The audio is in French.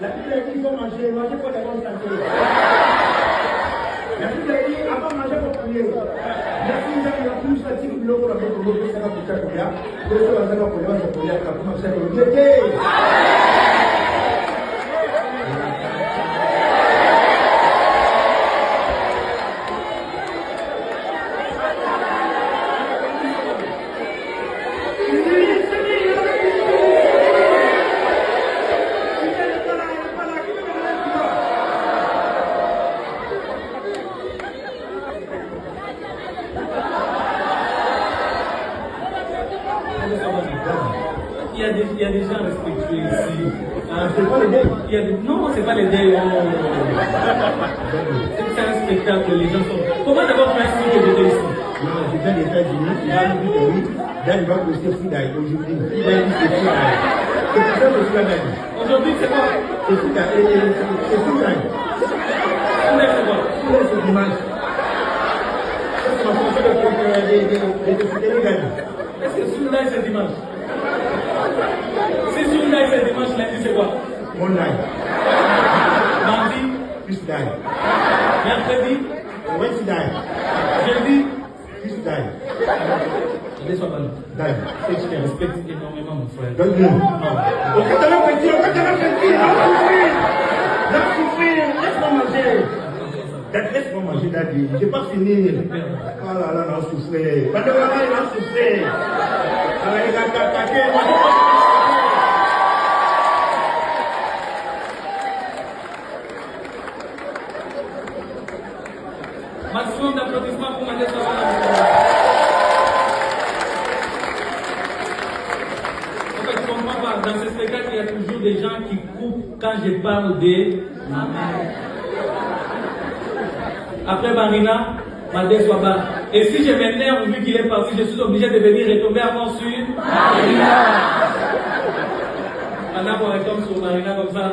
La Bible dit qu'il faut manger pour les bonnes santé. La Bible dit avant de manger pour prier. Merci, vous avez la plus facile que l'eau pour la mettre au milieu de la bouche à courir. Pour le faire, on va pour le faire. Il y a des gens respectueux ici. C'est pas les dés. Non, c'est pas les dés. C'est un spectacle, les gens sont. Comment d'abord tu as expliqué que j'étais ici? Non, je viens des États-Unis, il va nous dire que oui, Dan va poster Foudaï aujourd'hui. Il va dire que c'est Foudaï. C'est pour ça que je suis là. Aujourd'hui, c'est quoi? C'est Foudaï. C'est Foudaï. Foudaï, c'est quoi? Foudaï, c'est dimanche. Ça, c'est ma fonction de Gagne. Est-ce que Foudaï, c'est dimanche? Si Foudaï, c'est dimanche, lundi, c'est quoi? Monday. Mardi? Tuesday. Mercredi? Wednesday. Jeudi? Tuesday. Laisse-moi parler. Dan. Je te respecte énormément, mon frère. Donne-le. Non. Au catalan petit, va souffrir, laisse-moi manger. Laisse-moi manger, Daddy. Je n'ai pas fini. Oh là là, on a souffert. Pendant là, il a souffert. Alors, il a attaqué. Maximum d'applaudissements pour Madès Waba. En fait, je comprends pas. Dans ce spectacle, il y a toujours des gens qui coupent quand je parle de ma mère. Après Marina, Madès Waba. Et si je m'énerve vu qu'il est parti, je suis obligé de venir retomber encore sur Marina. Maintenant, on retombe sur Marina comme ça.